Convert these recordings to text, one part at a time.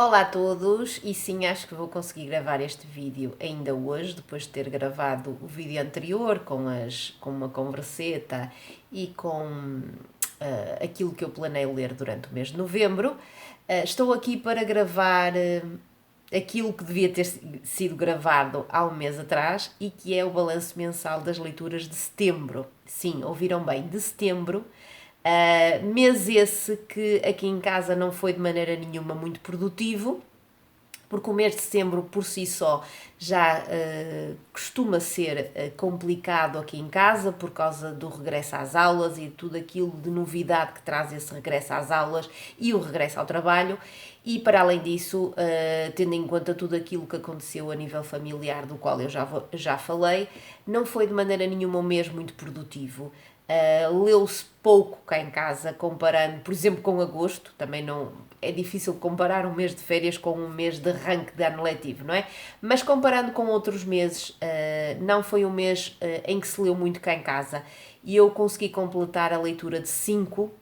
Olá a todos, e sim, acho que vou conseguir gravar este vídeo ainda hoje, depois de ter gravado o vídeo anterior com uma converseta e com aquilo que eu planei ler durante o mês de novembro. Estou aqui para gravar aquilo que devia ter sido gravado há um mês atrás e que é o balanço mensal das leituras de setembro. Sim, ouviram bem, de setembro. Mês esse que aqui em casa não foi de maneira nenhuma muito produtivo, porque o mês de setembro por si só já costuma ser complicado aqui em casa por causa do regresso às aulas e tudo aquilo de novidade que traz esse regresso às aulas e o regresso ao trabalho. E para além disso, tendo em conta tudo aquilo que aconteceu a nível familiar, do qual eu já falei, não foi de maneira nenhuma um mês muito produtivo. Leu-se pouco cá em casa, comparando, por exemplo, com agosto. Também não é difícil comparar um mês de férias com um mês de arranque de ano letivo, não é? Mas comparando com outros meses, não foi um mês em que se leu muito cá em casa. E eu consegui completar a leitura de 5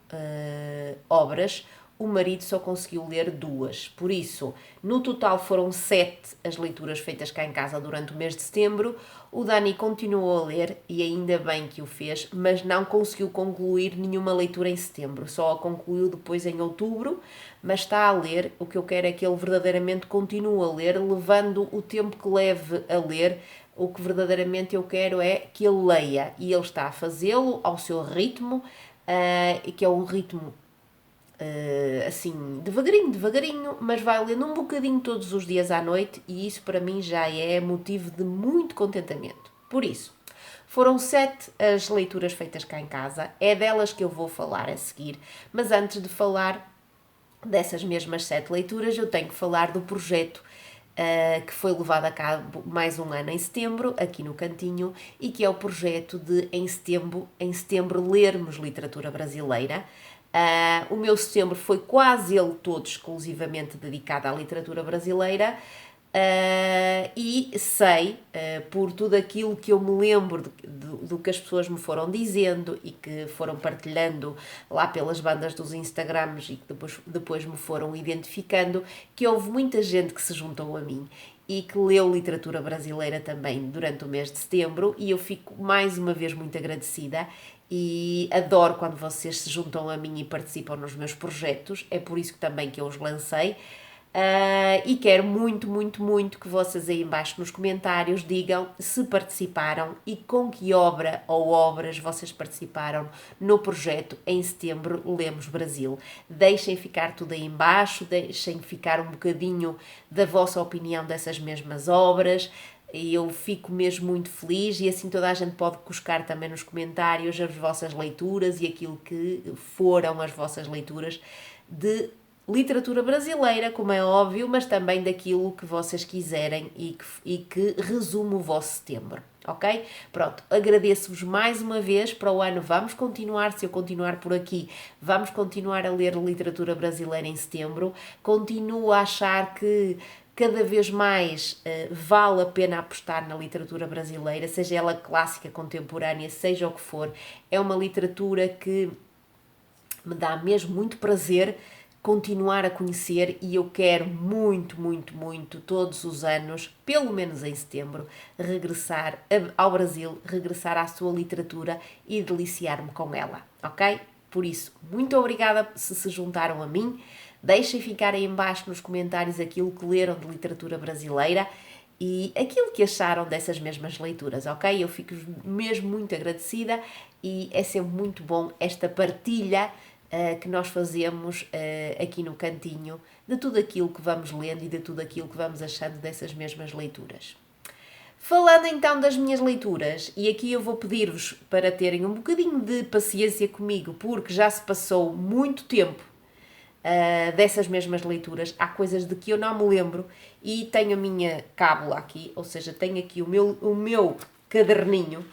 obras. O marido só conseguiu ler 2. Por isso, no total foram 7 as leituras feitas cá em casa durante o mês de setembro. O Dani continuou a ler, e ainda bem que o fez, mas não conseguiu concluir nenhuma leitura em setembro. Só a concluiu depois em outubro, mas está a ler. O que eu quero é que ele verdadeiramente continue a ler, levando o tempo que leve a ler. O que verdadeiramente eu quero é que ele leia, e ele está a fazê-lo ao seu ritmo, que é um ritmo assim, devagarinho, mas vai lendo um bocadinho todos os dias à noite, e isso para mim já é motivo de muito contentamento. Por isso, foram 7 as leituras feitas cá em casa, é delas que eu vou falar a seguir, mas antes de falar dessas mesmas 7 leituras, eu tenho que falar do projeto que foi levado a cabo mais um ano em setembro, aqui no Cantinho, e que é o projeto de, em setembro lermos literatura brasileira. O meu setembro foi quase ele todo exclusivamente dedicado à literatura brasileira. E sei, por tudo aquilo que eu me lembro do que as pessoas me foram dizendo e que foram partilhando lá pelas bandas dos Instagrams e que depois me foram identificando, que houve muita gente que se juntou a mim e que leu literatura brasileira também durante o mês de setembro, e eu fico mais uma vez muito agradecida e adoro quando vocês se juntam a mim e participam nos meus projetos. É por isso que também que eu os lancei. E quero muito, muito, muito que vocês aí embaixo nos comentários digam se participaram e com que obra ou obras vocês participaram no projeto Em Setembro Lemos Brasil. Deixem ficar tudo aí embaixo, deixem ficar um bocadinho da vossa opinião dessas mesmas obras. E eu fico mesmo muito feliz, e assim toda a gente pode cuscar também nos comentários as vossas leituras e aquilo que foram as vossas leituras de literatura brasileira, como é óbvio, mas também daquilo que vocês quiserem e que resume o vosso setembro, ok? Pronto, agradeço-vos mais uma vez. Para o ano vamos continuar, se eu continuar por aqui, vamos continuar a ler literatura brasileira em setembro. Continuo a achar que cada vez mais vale a pena apostar na literatura brasileira, seja ela clássica, contemporânea, seja o que for. É uma literatura que me dá mesmo muito prazer continuar a conhecer, e eu quero muito, muito, muito, todos os anos, pelo menos em setembro, regressar ao Brasil, regressar à sua literatura e deliciar-me com ela, ok? Por isso, muito obrigada se juntaram a mim. Deixem ficar aí embaixo nos comentários aquilo que leram de literatura brasileira e aquilo que acharam dessas mesmas leituras, ok? Eu fico mesmo muito agradecida, e é sempre muito bom esta partilha que nós fazemos aqui no Cantinho, de tudo aquilo que vamos lendo e de tudo aquilo que vamos achando dessas mesmas leituras. Falando então das minhas leituras, e aqui eu vou pedir-vos para terem um bocadinho de paciência comigo, porque já se passou muito tempo dessas mesmas leituras. Há coisas de que eu não me lembro, e tenho a minha cábula aqui, ou seja, tenho aqui o meu caderninho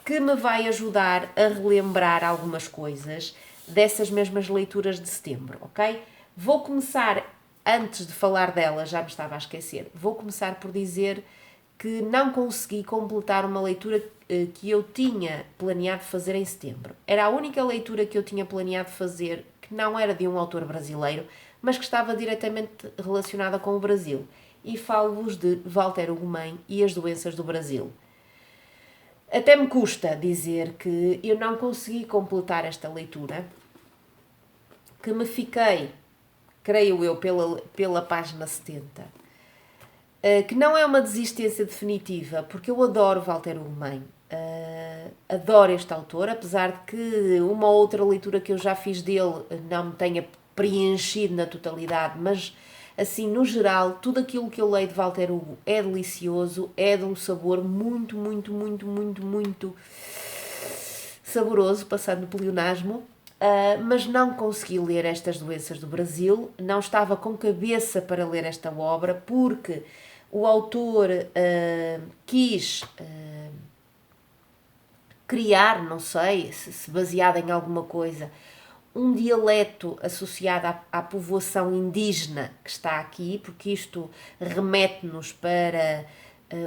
que me vai ajudar a relembrar algumas coisas dessas mesmas leituras de setembro, ok? Vou começar, antes de falar delas, já me estava a esquecer, vou começar por dizer que não consegui completar uma leitura que eu tinha planeado fazer em setembro. Era a única leitura que eu tinha planeado fazer que não era de um autor brasileiro, mas que estava diretamente relacionada com o Brasil. E falo-vos de Walter Ugumem e as doenças do Brasil. Até me custa dizer que eu não consegui completar esta leitura, que me fiquei, creio eu, pela página 70, que não é uma desistência definitiva, porque eu adoro Walter Ugumem, adoro este autor, apesar de que uma ou outra leitura que eu já fiz dele não me tenha preenchido na totalidade, mas assim, no geral, tudo aquilo que eu leio de Walter Hugo é delicioso, é de um sabor muito, muito, muito, muito, muito saboroso, passando no pleonasmo, mas não consegui ler estas doenças do Brasil, não estava com cabeça para ler esta obra, porque o autor quis criar, não sei, se baseado em alguma coisa, um dialeto associado à povoação indígena que está aqui, porque isto remete-nos para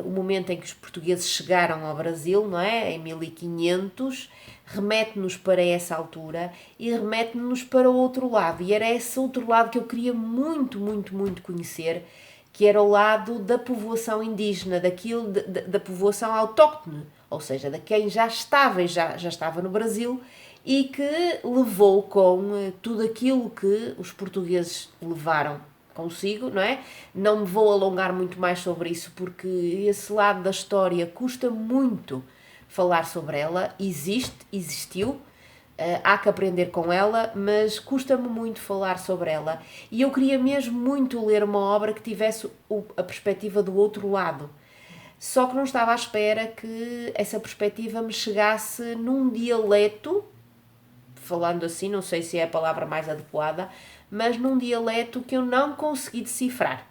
o momento em que os portugueses chegaram ao Brasil, não é? Em 1500, remete-nos para essa altura e remete-nos para o outro lado. E era esse outro lado que eu queria muito, muito, muito conhecer, que era o lado da povoação indígena, da povoação autóctone, ou seja, de quem já estava no Brasil e que levou com tudo aquilo que os portugueses levaram consigo, não é? Não me vou alongar muito mais sobre isso, porque esse lado da história custa muito falar sobre ela, existiu, há que aprender com ela, mas custa-me muito falar sobre ela. E eu queria mesmo muito ler uma obra que tivesse a perspectiva do outro lado. Só que não estava à espera que essa perspectiva me chegasse num dialeto, falando assim, não sei se é a palavra mais adequada, mas num dialeto que eu não consegui decifrar.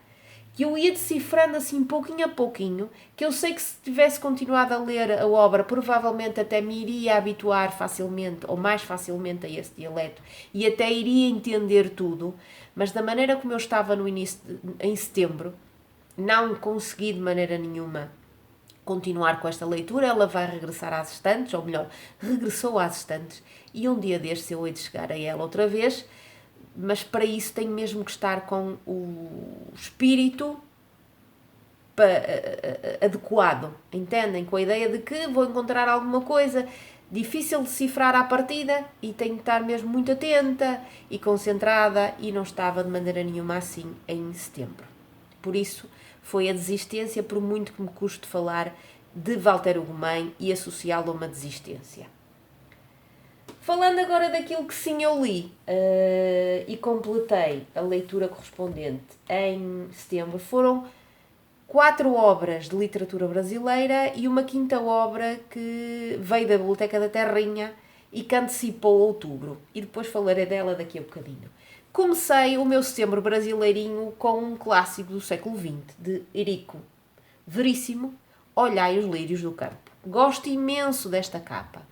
Que eu ia decifrando assim pouquinho a pouquinho, que eu sei que se tivesse continuado a ler a obra, provavelmente até me iria habituar facilmente, ou mais facilmente a esse dialeto, e até iria entender tudo, mas da maneira como eu estava no início, em setembro, não consegui de maneira nenhuma continuar com esta leitura. Ela vai regressar às estantes, ou melhor, regressou às estantes, e um dia destes eu hei de chegar a ela outra vez, mas para isso tenho mesmo que estar com o espírito adequado, entendem? Com a ideia de que vou encontrar alguma coisa difícil de decifrar à partida e tenho que estar mesmo muito atenta e concentrada, e não estava de maneira nenhuma assim em setembro. Por isso foi a desistência, por muito que me custe falar de Walter Ugumem e associá-lo a uma desistência. Falando agora daquilo que sim eu li e completei a leitura correspondente em setembro, foram 4 obras de literatura brasileira e uma 5ª obra que veio da Biblioteca da Terrinha e que antecipou outubro. E depois falarei dela daqui a bocadinho. Comecei o meu setembro brasileirinho com um clássico do século XX, de Érico Veríssimo, Olhai os Lírios do Campo. Gosto imenso desta capa.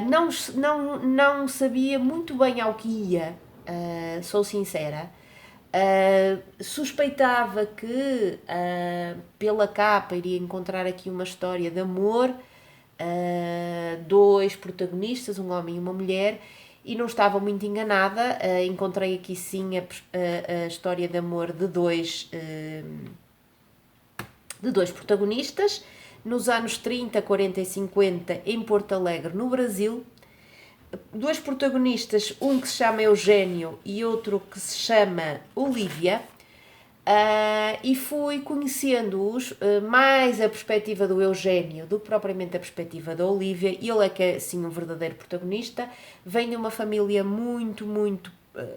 Não sabia muito bem ao que ia, sou sincera. Suspeitava que pela capa iria encontrar aqui uma história de amor, 2 protagonistas, um homem e uma mulher, e não estava muito enganada. Encontrei aqui sim a história de amor de dois protagonistas, nos anos 30, 40 e 50, em Porto Alegre, no Brasil. 2 protagonistas, um que se chama Eugênio e outro que se chama Olívia, e fui conhecendo-os mais a perspectiva do Eugênio do que propriamente a perspectiva da Olívia. Ele é que é sim um verdadeiro protagonista, vem de uma família muito,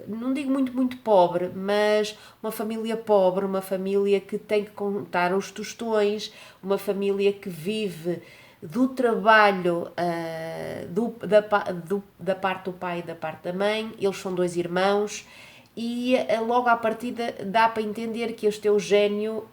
não digo muito pobre, mas uma família pobre, uma família que tem que contar os tostões, uma família que vive do trabalho da parte do pai e da parte da mãe. Eles são 2 irmãos e logo à partida dá para entender que este Eugênio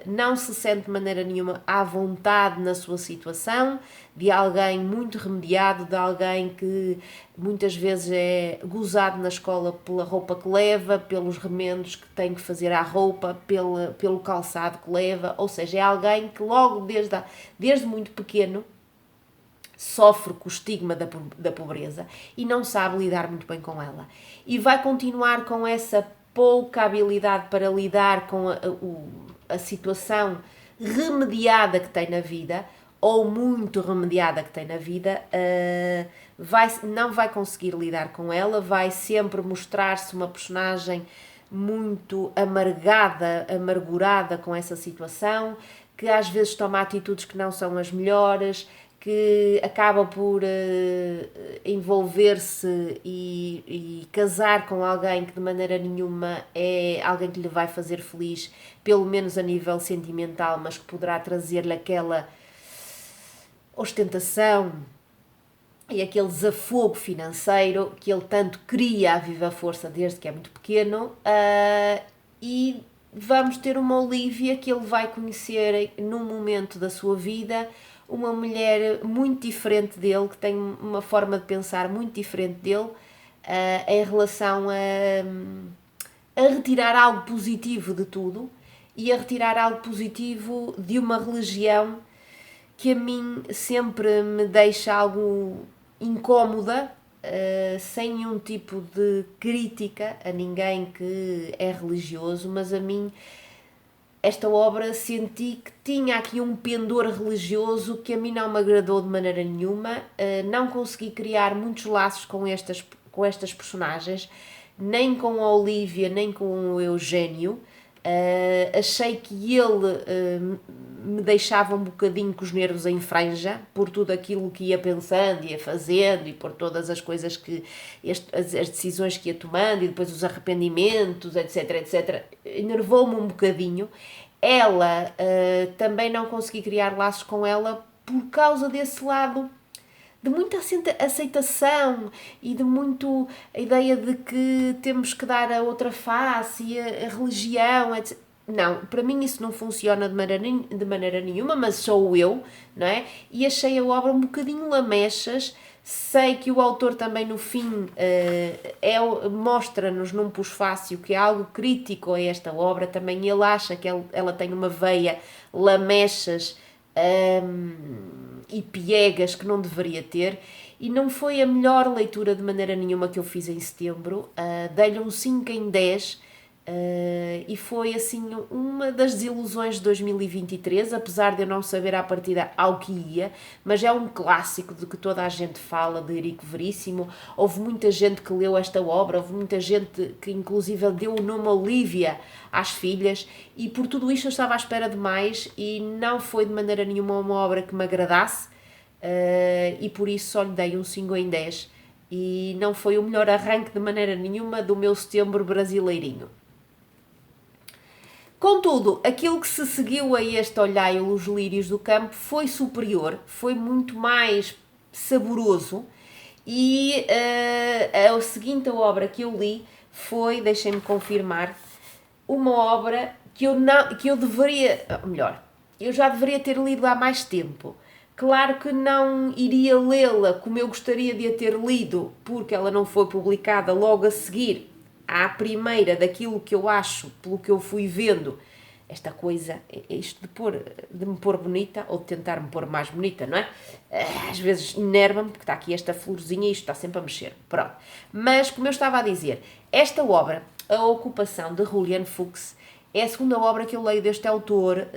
não se sente de maneira nenhuma à vontade na sua situação, de alguém muito remediado, de alguém que muitas vezes é gozado na escola pela roupa que leva, pelos remendos que tem que fazer à roupa, pelo calçado que leva, ou seja, é alguém que logo desde muito pequeno sofre com o estigma da pobreza e não sabe lidar muito bem com ela. E vai continuar com essa pouca habilidade para lidar com a situação remediada que tem na vida, ou muito remediada que tem na vida, não vai conseguir lidar com ela, vai sempre mostrar-se uma personagem muito amargurada com essa situação, que às vezes toma atitudes que não são as melhores, que acaba por envolver-se e casar com alguém que de maneira nenhuma é alguém que lhe vai fazer feliz, pelo menos a nível sentimental, mas que poderá trazer-lhe aquela ostentação e aquele desafogo financeiro que ele tanto cria à viva força desde que é muito pequeno. E vamos ter uma Olivia que ele vai conhecer num momento da sua vida, uma mulher muito diferente dele, que tem uma forma de pensar muito diferente dele, em relação a retirar algo positivo de tudo e a retirar algo positivo de uma religião que a mim sempre me deixa algo incómoda, sem nenhum tipo de crítica a ninguém que é religioso, mas a mim esta obra senti que tinha aqui um pendor religioso que a mim não me agradou de maneira nenhuma. Não consegui criar muitos laços com estas personagens, nem com a Olivia, nem com o Eugênio. Achei que ele me deixava um bocadinho com os nervos em franja por tudo aquilo que ia pensando, ia fazendo e por todas as coisas que as decisões que ia tomando e depois os arrependimentos, etc, etc. Enervou-me um bocadinho. Ela, também não consegui criar laços com ela por causa desse lado de muita aceitação e de muito a ideia de que temos que dar a outra face e a religião, etc. Não, para mim isso não funciona de maneira nenhuma, mas sou eu, não é? E achei a obra um bocadinho lamechas. Sei que o autor também no fim mostra-nos num pós-fácil que é algo crítico a esta obra. Também ele acha que ela tem uma veia lamechas e piegas que não deveria ter, e não foi a melhor leitura de maneira nenhuma que eu fiz em setembro. Dei-lhe um 5 em 10, e foi assim uma das desilusões de 2023, apesar de eu não saber à partida ao que ia, mas é um clássico de que toda a gente fala, de Érico Veríssimo. Houve muita gente que leu esta obra, houve muita gente que inclusive deu o nome Olivia às filhas, e por tudo isto eu estava à espera de mais e não foi de maneira nenhuma uma obra que me agradasse, e por isso só lhe dei um 5 em 10 e não foi o melhor arranque de maneira nenhuma do meu setembro brasileirinho. Contudo, aquilo que se seguiu a este Olhai os Lírios do Campo foi superior, foi muito mais saboroso, e a seguinte obra que eu li foi, deixem-me confirmar, uma obra que eu deveria, melhor, eu já deveria ter lido há mais tempo. Claro que não iria lê-la como eu gostaria de a ter lido, porque ela não foi publicada logo a seguir à primeira daquilo que eu acho, pelo que eu fui vendo, esta coisa, isto de me pôr bonita, ou de tentar me pôr mais bonita, não é? Às vezes enerva-me, porque está aqui esta florzinha e isto está sempre a mexer. Pronto. Mas, como eu estava a dizer, esta obra, A Ocupação, de Julian Fuchs, é a segunda obra que eu leio deste autor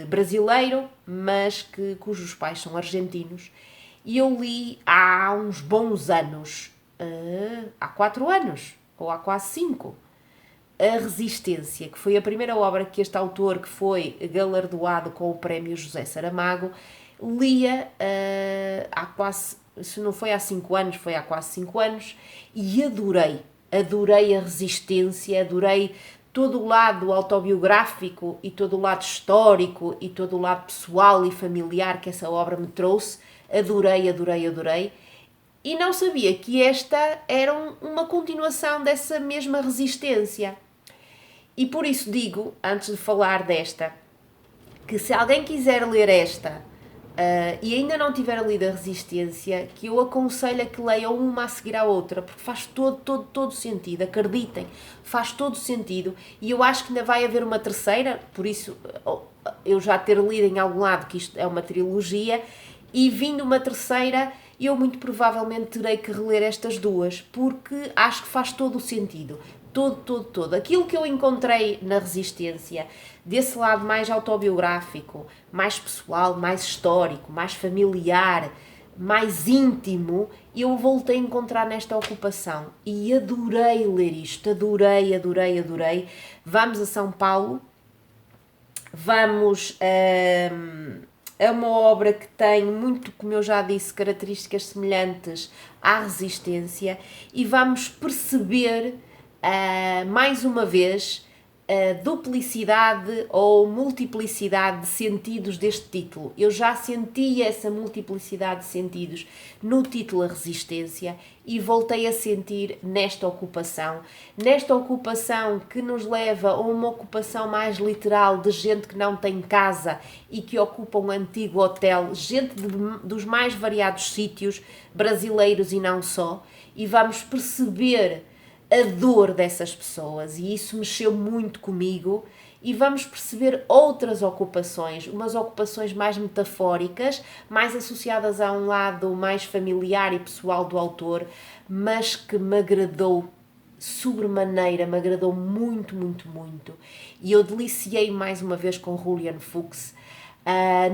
brasileiro, mas cujos pais são argentinos. E eu li há uns bons anos, há 4 anos, ou há quase 5, A Resistência, que foi a primeira obra que este autor, que foi galardoado com o prémio José Saramago, lia há quase, se não foi há 5 anos, foi há quase 5 anos, e adorei A Resistência, adorei todo o lado autobiográfico e todo o lado histórico e todo o lado pessoal e familiar que essa obra me trouxe. Adorei. E não sabia que esta era uma continuação dessa mesma Resistência. E por isso digo, antes de falar desta, que se alguém quiser ler esta e ainda não tiver lido A Resistência, que eu aconselho a que leiam uma a seguir à outra, porque faz todo sentido, acreditem, faz todo sentido, e eu acho que ainda vai haver uma terceira, por isso eu já ter lido em algum lado que isto é uma trilogia, e vindo uma terceira, eu muito provavelmente terei que reler estas duas, porque acho que faz todo o sentido. Todo. Aquilo que eu encontrei na Resistência, desse lado mais autobiográfico, mais pessoal, mais histórico, mais familiar, mais íntimo, eu voltei a encontrar nesta ocupação. E adorei ler isto, adorei. Vamos a São Paulo, vamos é uma obra que tem muito, como eu já disse, características semelhantes à Resistência, e vamos perceber mais uma vez a duplicidade ou multiplicidade de sentidos deste título. Eu já senti essa multiplicidade de sentidos no título A Resistência e voltei a sentir nesta ocupação que nos leva a uma ocupação mais literal de gente que não tem casa e que ocupa um antigo hotel, gente dos mais variados sítios brasileiros e não só, e vamos perceber a dor dessas pessoas, e isso mexeu muito comigo. E vamos perceber outras ocupações, umas ocupações mais metafóricas, mais associadas a um lado mais familiar e pessoal do autor, mas que me agradou sobremaneira, me agradou muito. E eu deliciei mais uma vez com Julian Fuchs.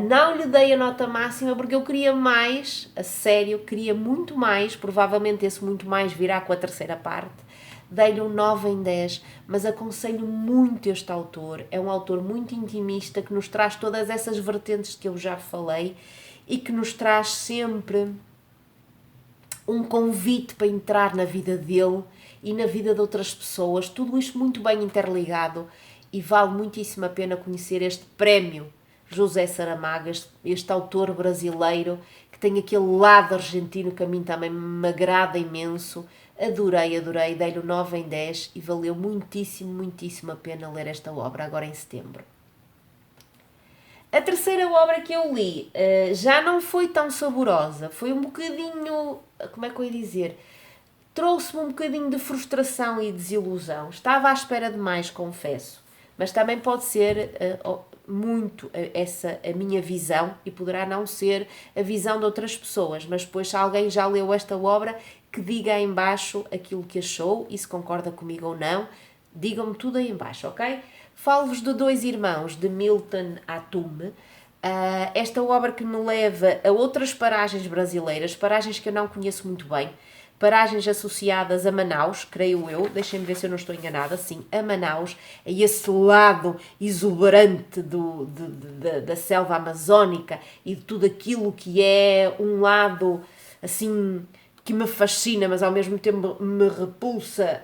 Não lhe dei a nota máxima porque eu queria mais, a sério, queria muito mais, provavelmente esse muito mais virá com a terceira parte. Dei-lhe um 9 em 10, mas aconselho muito este autor. É um autor muito intimista que nos traz todas essas vertentes que eu já falei e que nos traz sempre um convite para entrar na vida dele e na vida de outras pessoas. Tudo isto muito bem interligado, e vale muitíssimo a pena conhecer este prémio José Saramago, este autor brasileiro que tem aquele lado argentino que a mim também me agrada imenso. Adorei, dei-lhe 9 em 10 e valeu muitíssimo a pena ler esta obra agora em setembro. A terceira obra que eu li já não foi tão saborosa, foi um bocadinho, como é que eu ia dizer, trouxe-me um bocadinho de frustração e desilusão. Estava à espera de mais, confesso, mas também pode ser muito essa a minha visão e poderá não ser a visão de outras pessoas, mas depois se alguém já leu esta obra, que diga aí em baixo aquilo que achou e se concorda comigo ou não, digam-me tudo aí em baixo, ok? Falo-vos de Dois Irmãos, de Milton Atum. Esta obra que me leva a outras paragens brasileiras, paragens que eu não conheço muito bem, paragens associadas a Manaus, creio eu, deixem-me ver se eu não estou enganada, sim, a Manaus, a esse lado exuberante da selva amazónica e de tudo aquilo que é um lado, assim, que me fascina, mas ao mesmo tempo me repulsa,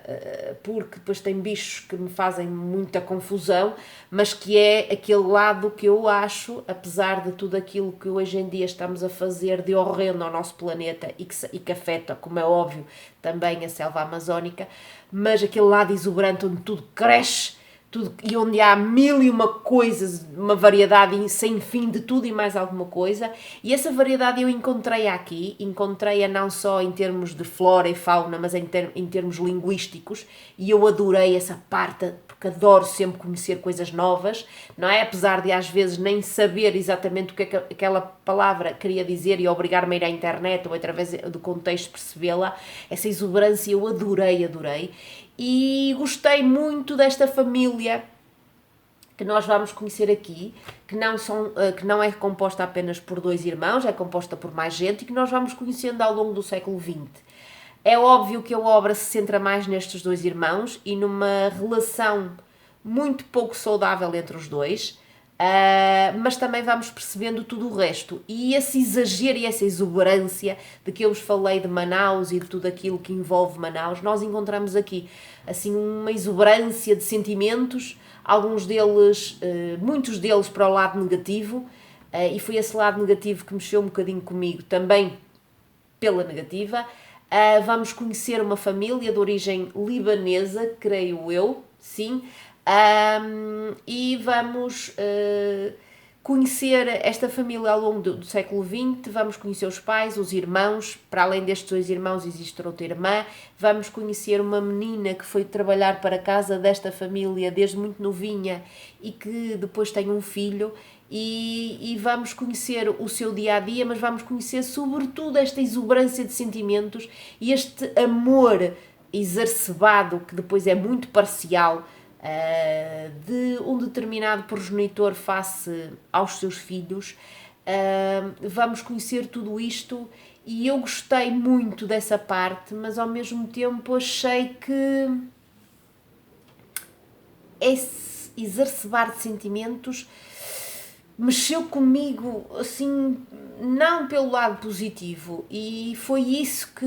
porque depois tem bichos que me fazem muita confusão, mas que é aquele lado que eu acho, apesar de tudo aquilo que hoje em dia estamos a fazer de horrendo ao nosso planeta e que afeta, como é óbvio, também a selva amazónica, mas aquele lado exuberante onde tudo cresce, tudo, e onde há mil e uma coisas, uma variedade sem fim de tudo e mais alguma coisa, e essa variedade eu encontrei-a aqui, encontrei-a não só em termos de flora e fauna, mas em termos linguísticos, e eu adorei essa parte, porque adoro sempre conhecer coisas novas, não é? Apesar de às vezes nem saber exatamente o que aquela palavra queria dizer e obrigar-me a ir à internet ou através do contexto percebê-la, essa exuberância eu adorei. E gostei muito desta família que nós vamos conhecer aqui, que não é composta apenas por dois irmãos, é composta por mais gente e que nós vamos conhecendo ao longo do século XX. É óbvio que a obra se centra mais nestes dois irmãos e numa relação muito pouco saudável entre os dois, mas também vamos percebendo tudo o resto. E esse exagero e essa exuberância de que eu vos falei de Manaus e de tudo aquilo que envolve Manaus, nós encontramos aqui assim uma exuberância de sentimentos, alguns deles, muitos deles para o lado negativo, e foi esse lado negativo que mexeu um bocadinho comigo também pela negativa. Vamos conhecer uma família de origem libanesa, creio eu, sim, e vamos conhecer esta família ao longo do século XX, vamos conhecer os pais, os irmãos, para além destes 2 irmãos existe outra irmã, vamos conhecer uma menina que foi trabalhar para a casa desta família desde muito novinha e que depois tem um filho, e vamos conhecer o seu dia-a-dia, mas vamos conhecer sobretudo esta exuberância de sentimentos e este amor exacerbado, que depois é muito parcial, de um determinado progenitor face aos seus filhos. Vamos conhecer tudo isto e eu gostei muito dessa parte, mas ao mesmo tempo achei que esse exacerbar de sentimentos mexeu comigo, assim, não pelo lado positivo, e foi isso que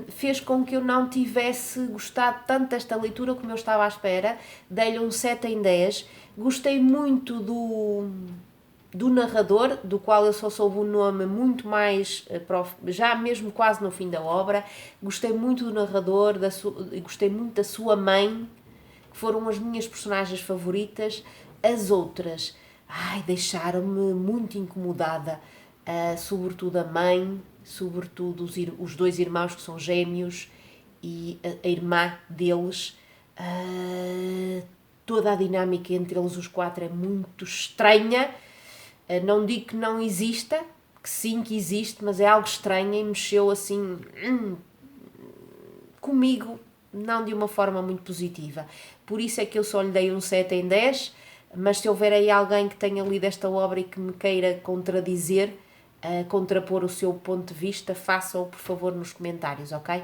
fez com que eu não tivesse gostado tanto desta leitura como eu estava à espera. Dei-lhe um 7 em 10, gostei muito do narrador, do qual eu só soube o nome muito mais, já mesmo quase no fim da obra. Gostei muito do narrador, gostei muito da sua mãe, que foram as minhas personagens favoritas. As outras, deixaram-me muito incomodada, sobretudo a mãe, sobretudo os 2 irmãos que são gêmeos e a irmã deles. Toda a dinâmica entre eles os 4 é muito estranha. Não digo que não exista, que sim, que existe, mas é algo estranho e mexeu assim comigo, não de uma forma muito positiva. Por isso é que eu só lhe dei um 7 em 10, mas se houver aí alguém que tenha lido esta obra e que me queira contradizer, contrapor o seu ponto de vista, faça-o por favor nos comentários, ok?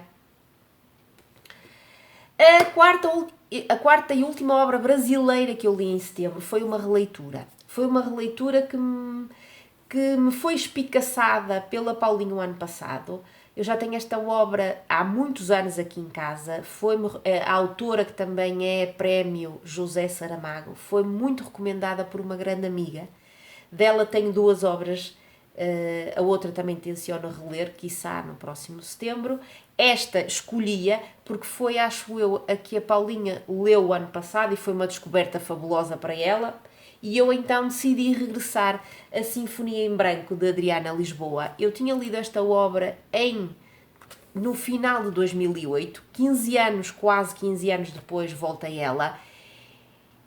A quarta e última obra brasileira que eu li em setembro foi uma releitura. Foi uma releitura que me foi espicaçada pela Paulinho ano passado. Eu já tenho esta obra há muitos anos aqui em casa. Foi-me, a autora, que também é prémio José Saramago, foi muito recomendada por uma grande amiga. Dela tenho 2 obras, a outra também tenciono reler, quiçá no próximo setembro. Esta escolhia porque foi, acho eu, a que a Paulinha leu o ano passado e foi uma descoberta fabulosa para ela. E eu então decidi regressar a Sinfonia em Branco, de Adriana Lisboa. Eu tinha lido esta obra no final de 2008, 15 anos, quase 15 anos depois, voltei a ela,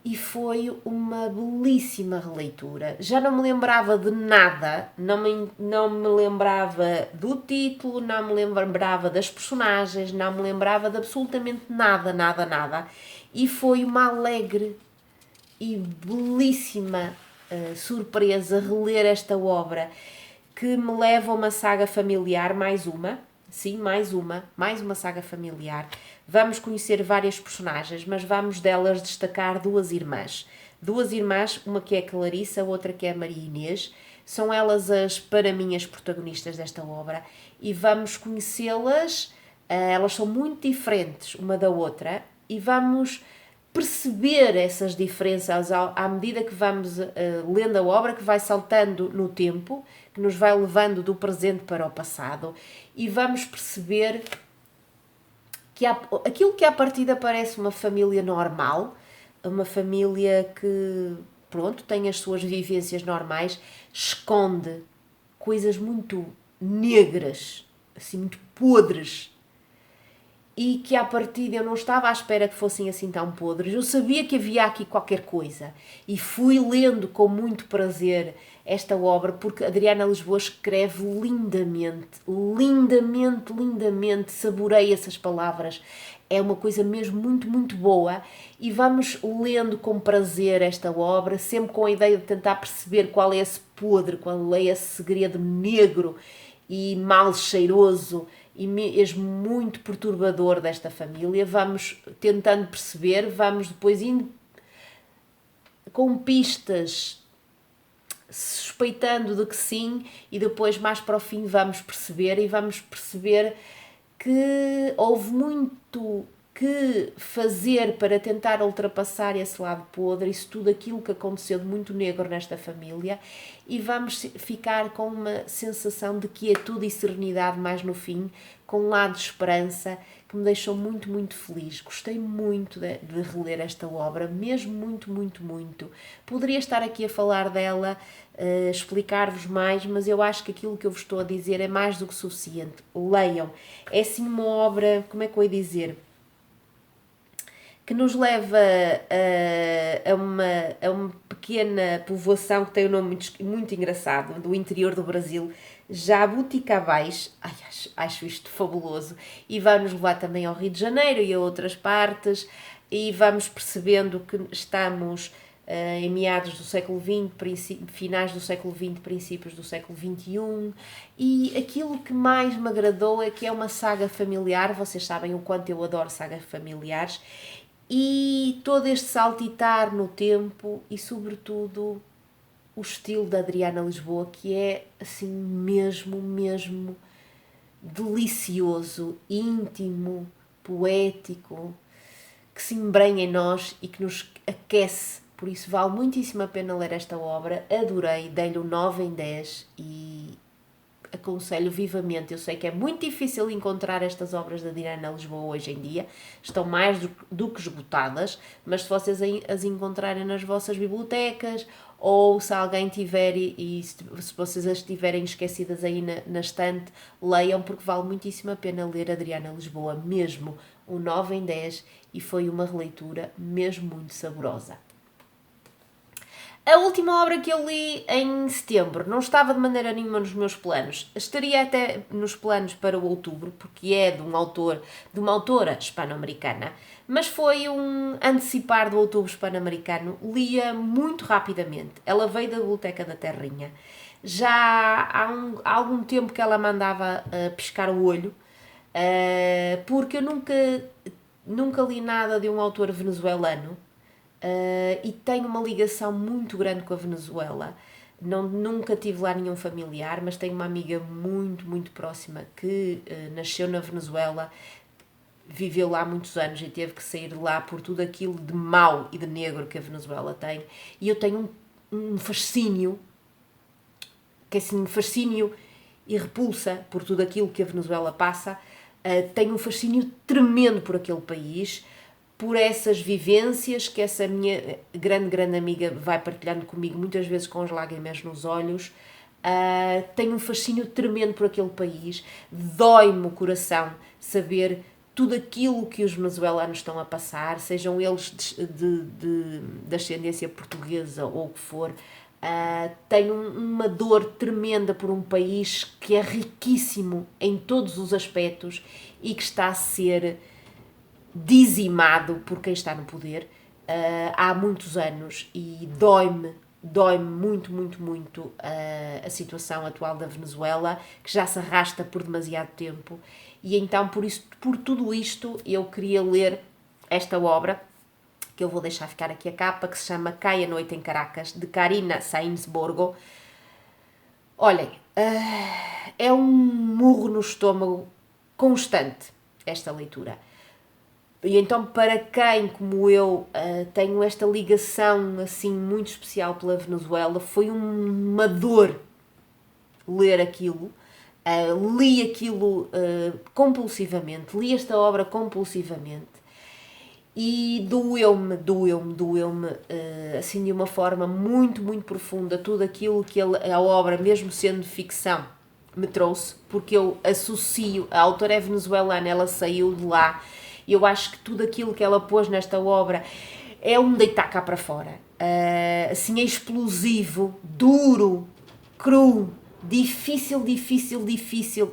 e foi uma belíssima releitura. Já não me lembrava de nada, não me lembrava do título, não me lembrava das personagens, não me lembrava de absolutamente nada. E foi uma alegre e belíssima surpresa reler esta obra, que me leva a uma saga familiar, mais uma saga familiar. Vamos conhecer várias personagens, mas vamos delas destacar 2 irmãs. 2 irmãs, uma que é a Clarissa, outra que é a Maria Inês. São elas, para mim, as protagonistas desta obra, e vamos conhecê-las. Elas são muito diferentes uma da outra, e vamos perceber essas diferenças à medida que vamos lendo a obra, que vai saltando no tempo, que nos vai levando do presente para o passado, e vamos perceber que aquilo que à partida parece uma família normal, uma família que, pronto, tem as suas vivências normais, esconde coisas muito negras, assim, muito podres, e que à partida eu não estava à espera que fossem assim tão podres. Eu sabia que havia aqui qualquer coisa e fui lendo com muito prazer esta obra, porque Adriana Lisboa escreve lindamente, saboreia essas palavras. É uma coisa mesmo muito boa, e vamos lendo com prazer esta obra, sempre com a ideia de tentar perceber qual é esse podre, qual é esse segredo negro e mal cheiroso e mesmo muito perturbador desta família. Vamos tentando perceber, vamos depois indo com pistas, suspeitando de que sim, e depois mais para o fim vamos perceber que houve muito que fazer para tentar ultrapassar esse lado podre, isso tudo aquilo que aconteceu de muito negro nesta família, e vamos ficar com uma sensação de quietude e serenidade mais no fim, com um lado de esperança, que que me deixou muito, muito feliz. Gostei muito de reler esta obra, mesmo muito, muito, muito. Poderia estar aqui a falar dela, explicar-vos mais, mas eu acho que aquilo que eu vos estou a dizer é mais do que suficiente. Leiam. É assim uma obra, como é que eu ia dizer? Que nos leva a uma pequena povoação que tem um nome muito engraçado, do interior do Brasil, Jabuticabais. Ai, acho isto fabuloso. E vai-nos levar também ao Rio de Janeiro e a outras partes, e vamos percebendo que estamos em meados do século XX, finais do século XX, princípios do século XXI, e aquilo que mais me agradou é que é uma saga familiar. Vocês sabem o quanto eu adoro sagas familiares, e todo este saltitar no tempo e, sobretudo, o estilo da Adriana Lisboa, que é assim mesmo delicioso, íntimo, poético, que se embrenha em nós e que nos aquece. Por isso vale muitíssimo a pena ler esta obra. Adorei, dei-lhe um 9 em 10 e aconselho vivamente. Eu sei que é muito difícil encontrar estas obras da Adriana Lisboa hoje em dia, estão mais do que esgotadas, mas se vocês as encontrarem nas vossas bibliotecas, ou se alguém tiver e se vocês as tiverem esquecidas aí na estante, leiam, porque vale muitíssimo a pena ler Adriana Lisboa, mesmo um 9 em 10, e foi uma releitura mesmo muito saborosa. A última obra que eu li em setembro não estava de maneira nenhuma nos meus planos. Estaria até nos planos para o outubro, porque é de uma autora hispano-americana, mas foi um antecipar do outubro hispano-americano. Lia muito rapidamente. Ela veio da Biblioteca da Terrinha. Já há algum tempo que ela mandava piscar o olho, porque eu nunca li nada de um autor venezuelano. E tenho uma ligação muito grande com a Venezuela. Nunca tive lá nenhum familiar, mas tenho uma amiga muito, muito próxima que nasceu na Venezuela, viveu lá muitos anos e teve que sair de lá por tudo aquilo de mau e de negro que a Venezuela tem. E eu tenho um fascínio, que é assim, fascínio e repulsa por tudo aquilo que a Venezuela passa. Tenho um fascínio tremendo por aquele país, por essas vivências que essa minha grande amiga vai partilhando comigo, muitas vezes com as lágrimas nos olhos. Tenho um fascínio tremendo por aquele país. Dói-me o coração saber tudo aquilo que os venezuelanos estão a passar, sejam eles de ascendência portuguesa ou o que for. Tenho uma dor tremenda por um país que é riquíssimo em todos os aspectos e que está a ser dizimado por quem está no poder há muitos anos, e dói-me muito a situação atual da Venezuela, que já se arrasta por demasiado tempo. E então, por tudo isto, eu queria ler esta obra, que eu vou deixar ficar aqui a capa, que se chama Cai a Noite em Caracas, de Karina Sáenz Borgo. Olhem, é um murro no estômago constante esta leitura. E então, para quem, como eu, tenho esta ligação assim muito especial pela Venezuela, foi uma dor ler aquilo. Li aquilo compulsivamente, li esta obra compulsivamente, e doeu-me assim de uma forma muito, muito profunda tudo aquilo que a obra, mesmo sendo ficção, me trouxe, porque eu associo, a autora é venezuelana, ela saiu de lá, e eu acho que tudo aquilo que ela pôs nesta obra é um deitar cá para fora. Assim, é explosivo, duro, cru, difícil.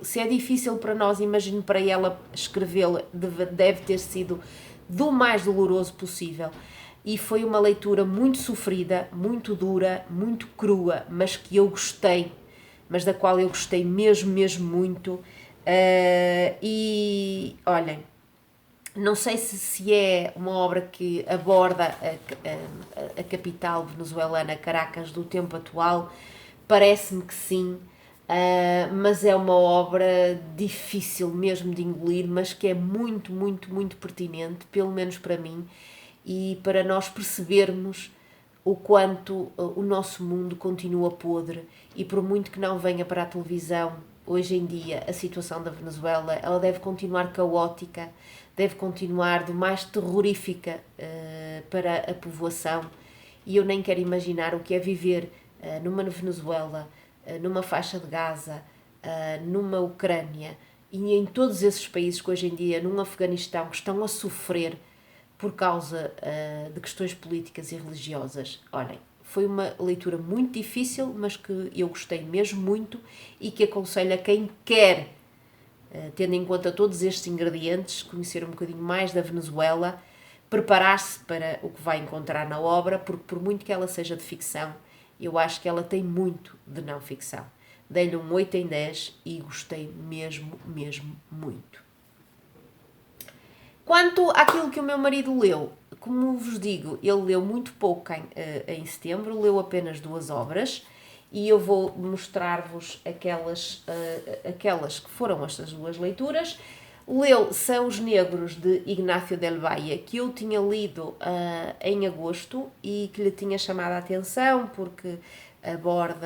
Se é difícil para nós, imagino para ela escrevê-la, deve ter sido do mais doloroso possível. E foi uma leitura muito sofrida, muito dura, muito crua, mas que eu gostei, mas da qual eu gostei mesmo muito. E olhem, não sei se é uma obra que aborda a capital venezuelana, Caracas, do tempo atual. Parece-me que sim, mas é uma obra difícil mesmo de engolir, mas que é muito pertinente, pelo menos para mim, e para nós percebermos o quanto o nosso mundo continua podre, e por muito que não venha para a televisão hoje em dia a situação da Venezuela, ela deve continuar caótica, deve continuar do mais terrorífica para a povoação, e eu nem quero imaginar o que é viver numa Venezuela, numa faixa de Gaza, numa Ucrânia e em todos esses países que hoje em dia, num Afeganistão, que estão a sofrer por causa de questões políticas e religiosas. Olhem, foi uma leitura muito difícil, mas que eu gostei mesmo muito e que aconselho a quem quer, tendo em conta todos estes ingredientes, conhecer um bocadinho mais da Venezuela, preparar-se para o que vai encontrar na obra, porque por muito que ela seja de ficção, eu acho que ela tem muito de não ficção. Dei-lhe um 8 em 10 e gostei mesmo, mesmo muito. Quanto àquilo que o meu marido leu, como vos digo, ele leu muito pouco em setembro, leu apenas 2 obras, e eu vou mostrar-vos aquelas que foram estas 2 leituras. Leu São os Negros, de Ignacio del Valle, que eu tinha lido em agosto e que lhe tinha chamado a atenção porque aborda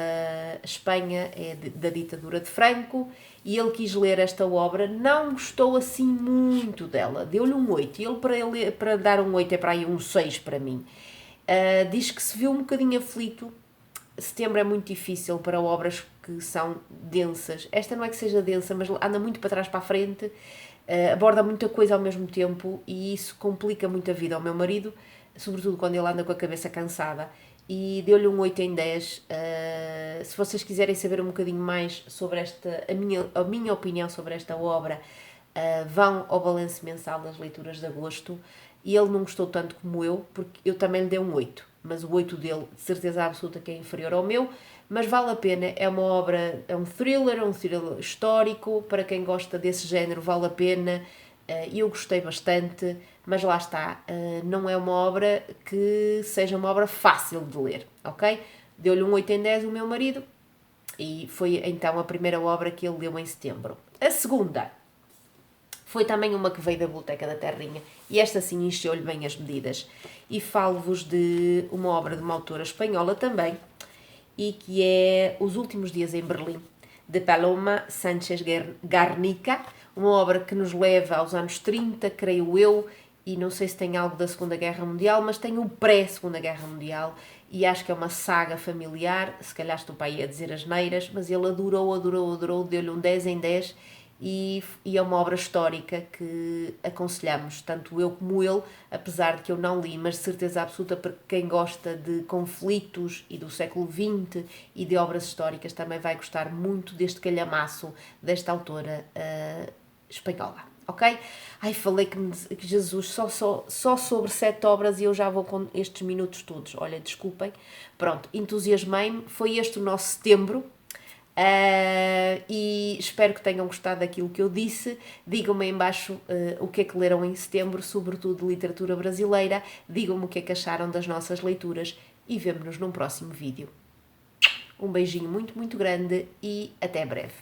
Espanha da ditadura de Franco, e ele quis ler esta obra, não gostou assim muito dela, deu-lhe um 8, e ele para dar um 8 é para aí um 6 para mim. Diz que se viu um bocadinho aflito. Setembro é muito difícil para obras que são densas. Esta não é que seja densa, mas anda muito para trás para a frente, aborda muita coisa ao mesmo tempo e isso complica muito a vida ao meu marido, sobretudo quando ele anda com a cabeça cansada. E deu-lhe um 8 em 10. Se vocês quiserem saber um bocadinho mais sobre a minha opinião sobre esta obra, vão ao balanço mensal das leituras de agosto. E ele não gostou tanto como eu, porque eu também lhe dei um 8, mas o 8 dele, de certeza absoluta, que é inferior ao meu, mas vale a pena. É uma obra, é um thriller histórico, para quem gosta desse género vale a pena, e eu gostei bastante, mas lá está, não é uma obra que seja uma obra fácil de ler, ok? Deu-lhe um 8 em 10 o meu marido, e foi então a primeira obra que ele leu em setembro. A segunda foi também uma que veio da Biblioteca da Terrinha, e esta sim encheu-lhe bem as medidas. E falo-vos de uma obra de uma autora espanhola também, e que é Os Últimos Dias em Berlim, de Paloma Sánchez Garnica, uma obra que nos leva aos anos 30, creio eu, e não sei se tem algo da Segunda Guerra Mundial, mas tem o pré-Segunda Guerra Mundial, e acho que é uma saga familiar. Se calhar estou para aí a dizer asneiras, mas ele adorou, deu-lhe um 10 em 10, e é uma obra histórica que aconselhamos, tanto eu como ele, apesar de que eu não li, mas de certeza absoluta para quem gosta de conflitos e do século XX e de obras históricas também vai gostar muito deste calhamaço desta autora espanhola, ok? Ai, falei que Jesus, só sobre 7 obras e eu já vou com estes minutos todos, olha, desculpem, pronto, entusiasmei-me, foi este o nosso setembro. E espero que tenham gostado daquilo que eu disse. Digam-me aí em baixo o que é que leram em setembro, sobretudo de literatura brasileira. Digam-me o que é que acharam das nossas leituras e vemo-nos num próximo vídeo. Um beijinho muito, muito grande e até breve.